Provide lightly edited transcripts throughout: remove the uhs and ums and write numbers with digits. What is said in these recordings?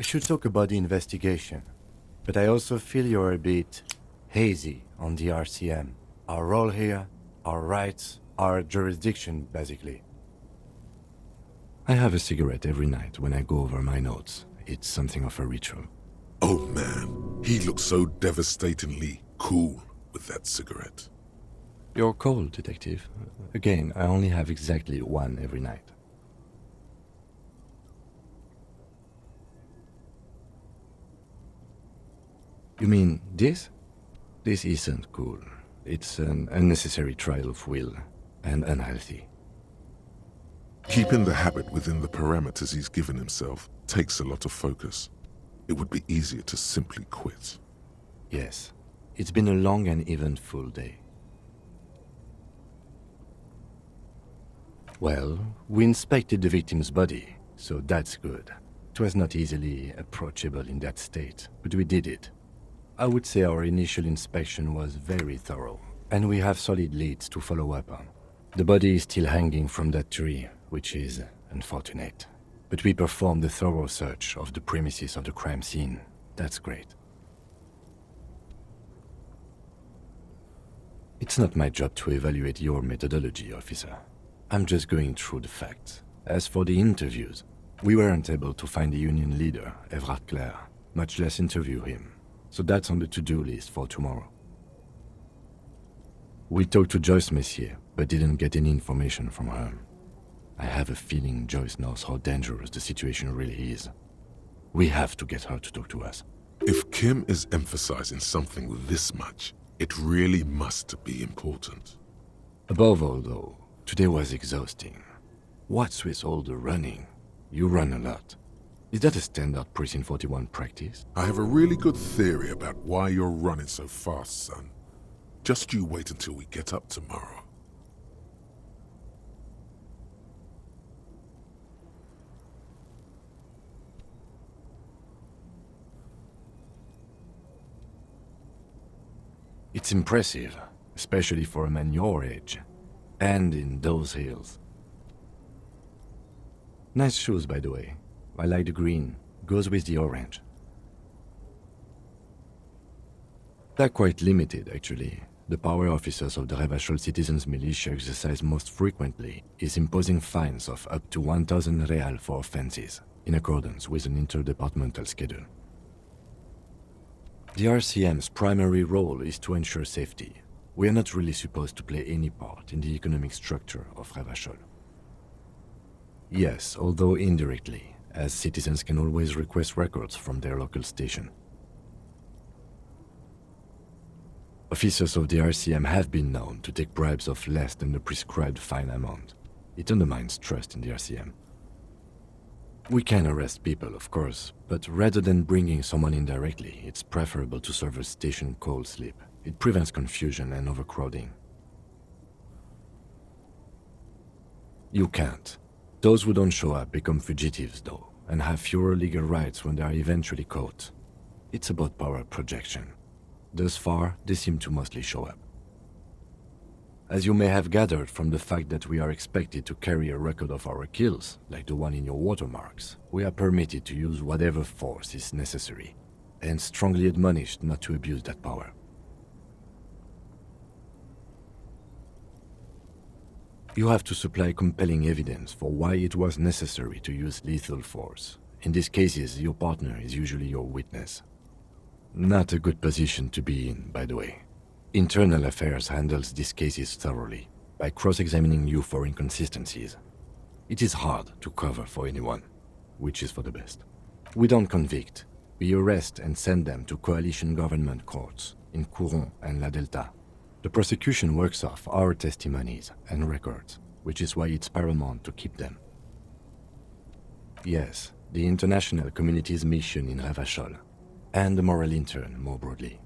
We should talk about the investigation, but I also feel you're a bit hazy on the RCM. Our role here, our rights, our jurisdiction, basically. I have a cigarette every night when I go over my notes. It's something of a ritual. Oh man, he looks so devastatingly cool with that cigarette. You're cold, Detective. Again, I only have exactly one every night. You mean this? This isn't cool. It's an unnecessary trial of will, and unhealthy. Keeping the habit within the parameters he's given himself takes a lot of focus. It would be easier to simply quit. Yes, it's been a long and eventful day. Well, we inspected the victim's body, so that's good. It was not easily approachable in that state, but we did it. I would say our initial inspection was very thorough, and we have solid leads to follow up on. The body is still hanging from that tree, which is unfortunate. But we performed a thorough search of the premises of the crime scene. That's great. It's not my job to evaluate your methodology, officer. I'm just going through the facts. As for the interviews, we weren't able to find the union leader, Everard Clare, much less interview him. So that's on the to-do list for tomorrow. We talked to Joyce Messier, but didn't get any information from her. I have a feeling Joyce knows how dangerous the situation really is. We have to get her to talk to us. If Kim is emphasizing something this much, it really must be important. Above all, though, today was exhausting. What's with all the running? You run a lot. Is that a standard Precinct 41 practice? I have a really good theory about why you're running so fast, son. Just you wait until we get up tomorrow. It's impressive, especially for a man your age. And in those hills. Nice shoes, by the way. I like the green. Goes with the orange. They're quite limited, actually. The power officers of the Revachol Citizens Militia exercise most frequently is imposing fines of up to 1,000 real for offenses, in accordance with an interdepartmental schedule. The RCM's primary role is to ensure safety. We are not really supposed to play any part in the economic structure of Revachol. Yes, although indirectly, as citizens can always request records from their local station. Officers of the RCM have been known to take bribes of less than the prescribed fine amount. It undermines trust in the RCM. We can arrest people, of course, but rather than bringing someone in directly, it's preferable to serve a station call slip. It prevents confusion and overcrowding. You can't. Those who don't show up become fugitives, though, and have fewer legal rights when they are eventually caught. It's about power projection. Thus far, they seem to mostly show up. As you may have gathered from the fact that we are expected to carry a record of our kills, like the one in your watermarks, we are permitted to use whatever force is necessary, and strongly admonished not to abuse that power. You have to supply compelling evidence for why it was necessary to use lethal force. In these cases, your partner is usually your witness. Not a good position to be in, by the way. Internal Affairs handles these cases thoroughly, by cross-examining you for inconsistencies. It is hard to cover for anyone, which is for the best. We don't convict. We arrest and send them to coalition government courts in Couronne and La Delta. The prosecution works off our testimonies and records, which is why it's paramount to keep them. Yes, the international community's mission in Revachol, and the moral intern more broadly.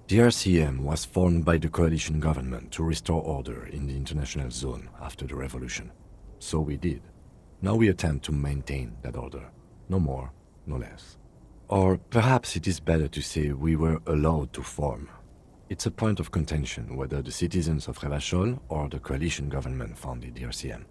The RCM was formed by the coalition government to restore order in the international zone after the revolution. So we did. Now we attempt to maintain that order. No more, no less. Or perhaps it is better to say we were allowed to form. It's a point of contention whether the citizens of Revachol or the coalition government founded the RCM.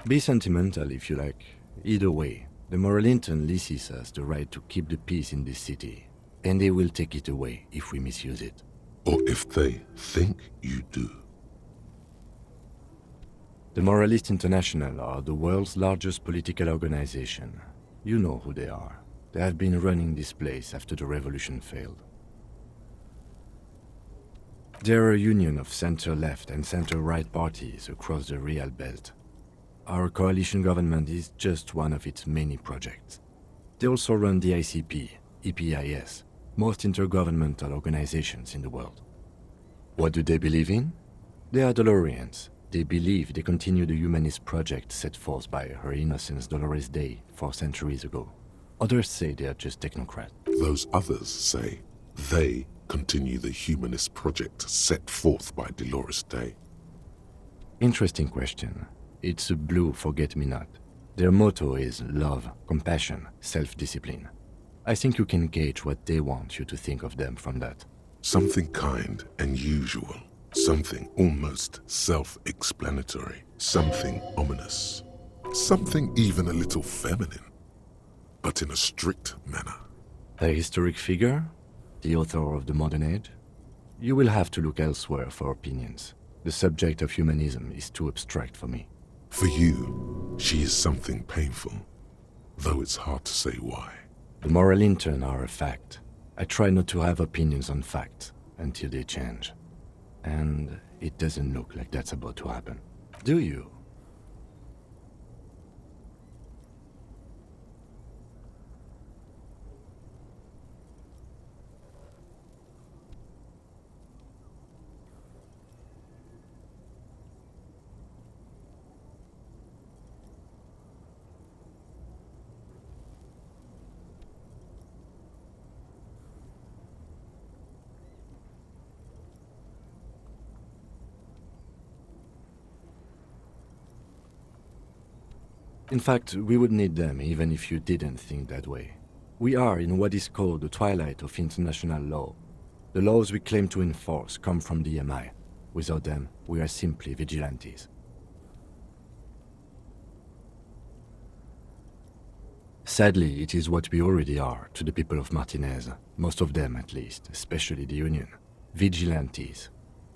Be sentimental if you like. Either way, the moral intern leases us the right to keep the peace in this city, and they will take it away if we misuse it. Or if they think you do. The Moralist International are the world's largest political organization. You know who they are. They have been running this place after the revolution failed. They're a union of center-left and center-right parties across the Real Belt. Our coalition government is just one of its many projects. They also run the ICP, EPIS, most intergovernmental organizations in the world. What do they believe in? They are Dolorians. They believe they continue the humanist project set forth by Her Innocence Dolores Day 4 centuries ago. Others say they are just technocrats. Those others say they continue the humanist project set forth by Dolores Day. Interesting question. It's a blue forget-me-not. Their motto is love, compassion, self-discipline. I think you can gauge what they want you to think of them from that. Something kind and usual. Something almost self-explanatory. Something ominous. Something even a little feminine. But in a strict manner. A historic figure? The author of the modern age? You will have to look elsewhere for opinions. The subject of humanism is too abstract for me. For you, she is something painful, though it's hard to say why. The moral intern are a fact. I try not to have opinions on facts until they change. And it doesn't look like that's about to happen. Do you? In fact, we would need them even if you didn't think that way. We are in what is called the twilight of international law. The laws we claim to enforce come from the MI. Without them, we are simply vigilantes. Sadly, it is what we already are to the people of Martinez, most of them at least, especially the Union. Vigilantes.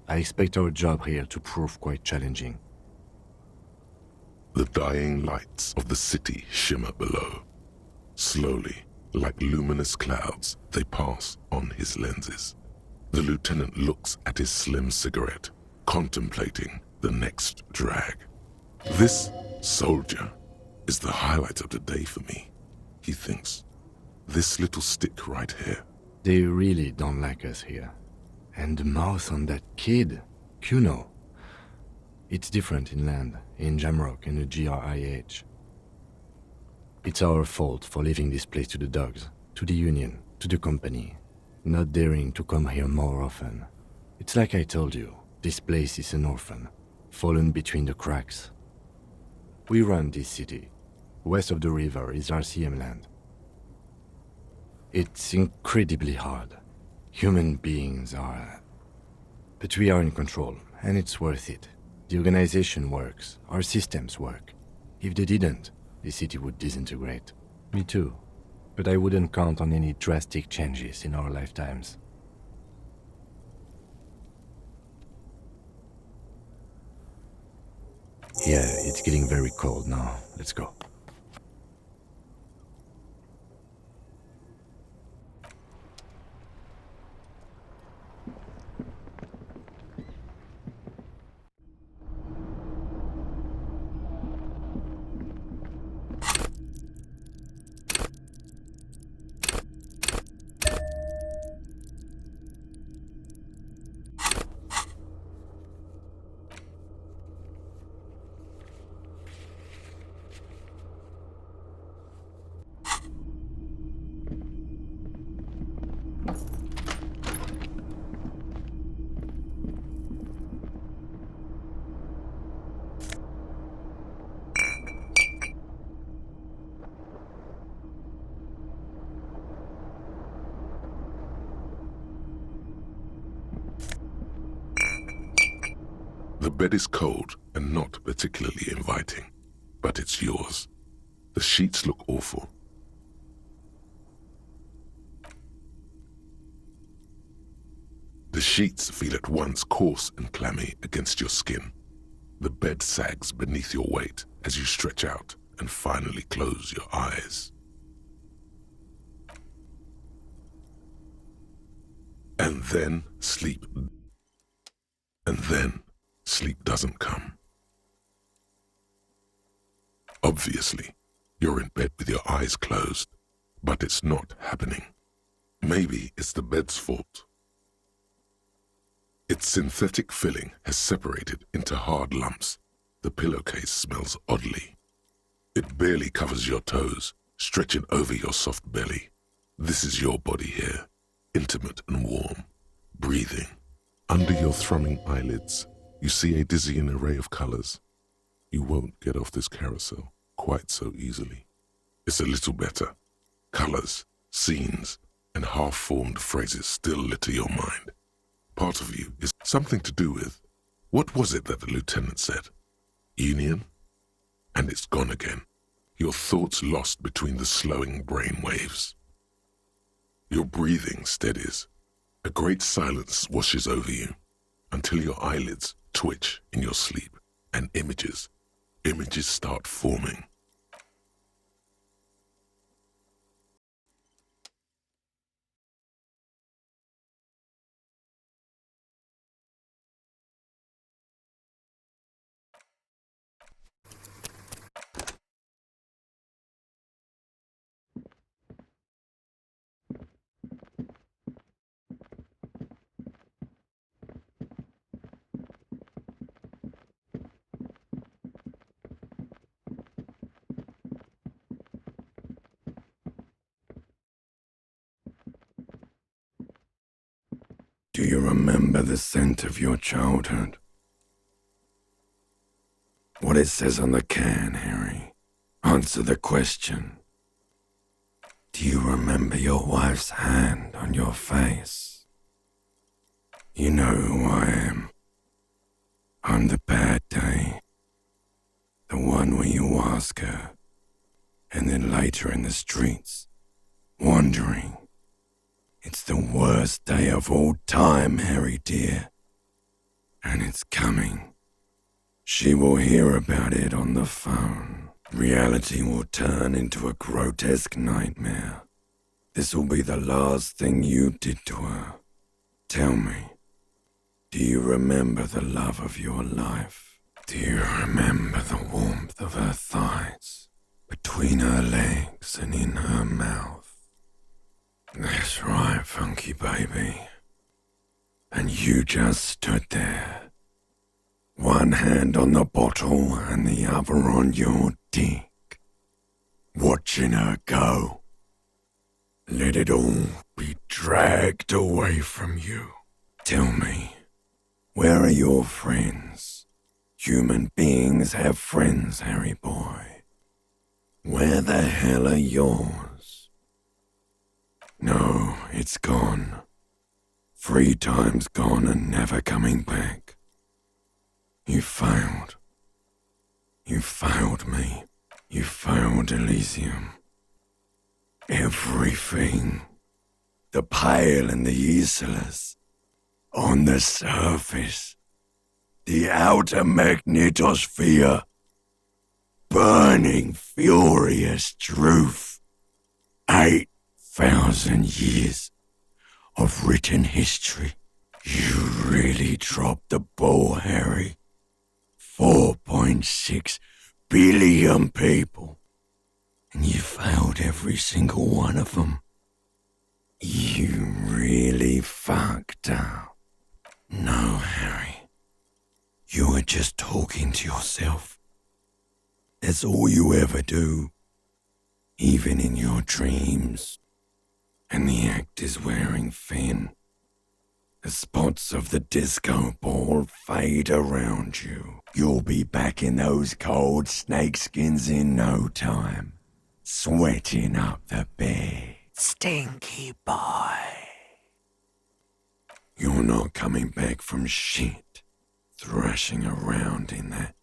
I expect our job here to prove quite challenging. The dying lights of the city shimmer below. Slowly, like luminous clouds, they pass on his lenses. The lieutenant looks at his slim cigarette, contemplating the next drag. This soldier is the highlight of the day for me, he thinks. This little stick right here. They really don't like us here. And the mouth on that kid, Kuno. It's different inland, in Jamrock and the GRIH. It's our fault for leaving this place to the dogs, to the Union, to the company, not daring to come here more often. It's like I told you, this place is an orphan, fallen between the cracks. We run this city. West of the river is RCM land. It's incredibly hard. Human beings are... But we are in control, and it's worth it. The organization works, our systems work. If they didn't, the city would disintegrate. Me too. But I wouldn't count on any drastic changes in our lifetimes. Yeah, it's getting very cold now. Let's go. The bed is cold and not particularly inviting. but it's yours. The sheets look awful. The sheets feel at once coarse and clammy against your skin. The bed sags beneath your weight as you stretch out and finally close your eyes. And then sleep doesn't come. Obviously, you're in bed with your eyes closed, but it's not happening. Maybe it's the bed's fault. Its synthetic filling has separated into hard lumps. The pillowcase smells oddly. It barely covers your toes, stretching over your soft belly. This is your body here, intimate and warm, breathing. Under your thrumming eyelids, you see a dizzying array of colors. You won't get off this carousel quite so easily. It's a little better. Colors, scenes, and half-formed phrases still litter your mind. Part of you is something to do with, what was it that the lieutenant said? Union? And it's gone again. Your thoughts lost between the slowing brain waves. Your breathing steadies. A great silence washes over you until your eyelids twitch in your sleep and images start forming. Do you remember the scent of your childhood? What it says on the can, Harry? Answer the question. Do you remember your wife's hand on your face? You know who I am. I'm the bad day. The one where you ask her, and then later in the streets, wandering. It's the worst day of all time, Harry dear. And it's coming. She will hear about it on the phone. Reality will turn into a grotesque nightmare. This will be the last thing you did to her. Tell me, do you remember the love of your life? Do you remember the warmth of her thighs, between her legs and in her mouth? That's right, funky baby. And you just stood there, one hand on the bottle and the other on your dick, watching her go. Let it all be dragged away from you. Tell me, where are your friends? Human beings have friends, Harry boy. Where the hell are yours? No, it's gone. 3 times gone and never coming back. You failed. You failed me. You failed Elysium. Everything. The pale and the useless. On the surface. The outer magnetosphere. Burning, furious truth. 8,000 years of written history. You really dropped the ball, Harry. 4.6 billion people. And you failed every single one of them. You really fucked up. No, Harry. You were just talking to yourself. That's all you ever do. Even in your dreams. And the act is wearing thin. The spots of the disco ball fade around you. You'll be back in those cold snakeskins in no time. Sweating up the bed. Stinky boy. You're not coming back from shit. Thrashing around in that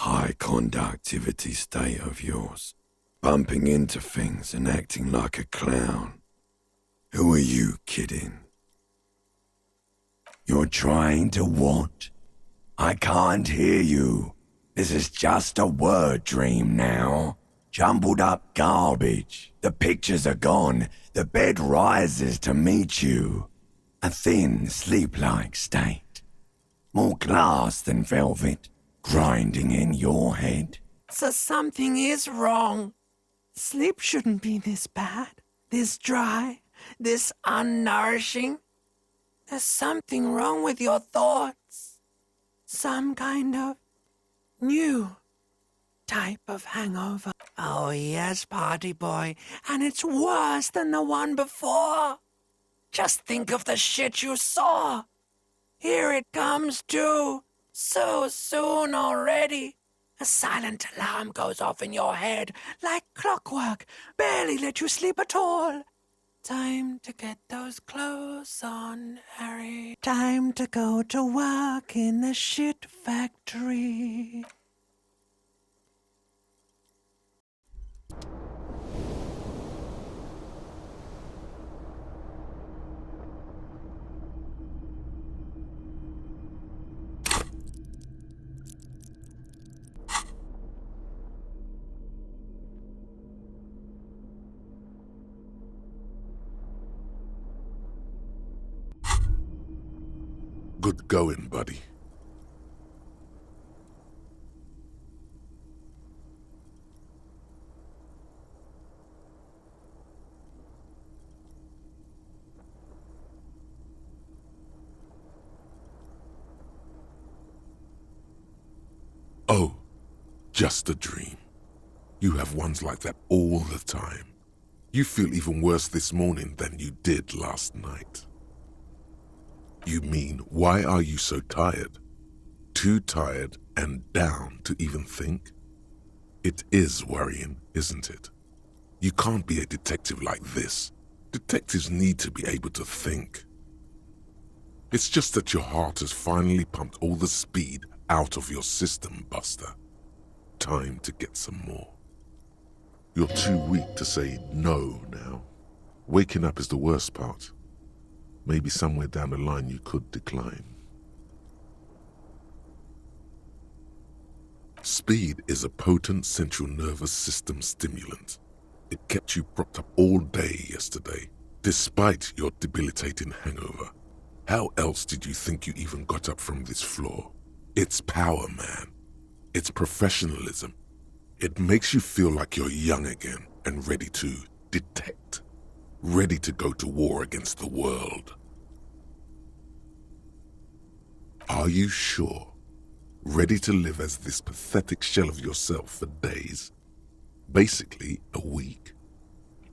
high conductivity state of yours, bumping into things and acting like a clown. Who are you kidding? You're trying to what? I can't hear you. This is just a word dream now. Jumbled up garbage. The pictures are gone. The bed rises to meet you. A thin, sleep-like state. More glass than velvet, grinding in your head. So something is wrong. Sleep shouldn't be this bad, this dry, this unnourishing. There's something wrong with your thoughts. Some kind of new type of hangover. Oh yes, party boy, and it's worse than the one before. Just think of the shit you saw. Here it comes too, so soon already. A silent alarm goes off in your head like clockwork, barely let you sleep at all. Time to get those clothes on, Harry. Time to go to work in the shit factory. Good going, buddy. Oh, just a dream. You have ones like that all the time. You feel even worse this morning than you did last night. You mean, why are you so tired? Too tired and down to even think? It is worrying, isn't it? You can't be a detective like this. Detectives need to be able to think. It's just that your heart has finally pumped all the speed out of your system, Buster. Time to get some more. You're too weak to say no now. Waking up is the worst part. Maybe somewhere down the line you could decline. Speed is a potent central nervous system stimulant. It kept you propped up all day yesterday, despite your debilitating hangover. How else did you think you even got up from this floor? It's power, man. It's professionalism. It makes you feel like you're young again and ready to detect. Ready to go to war against the world. Are you sure? Ready to live as this pathetic shell of yourself for days? Basically, a week.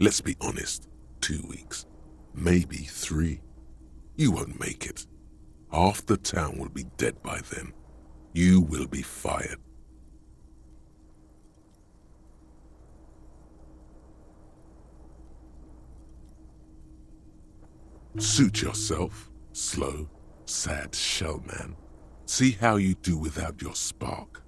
Let's be honest, 2 weeks. Maybe 3. You won't make it. Half the town will be dead by then. You will be fired. Suit yourself, slow, sad shell man. See how you do without your spark.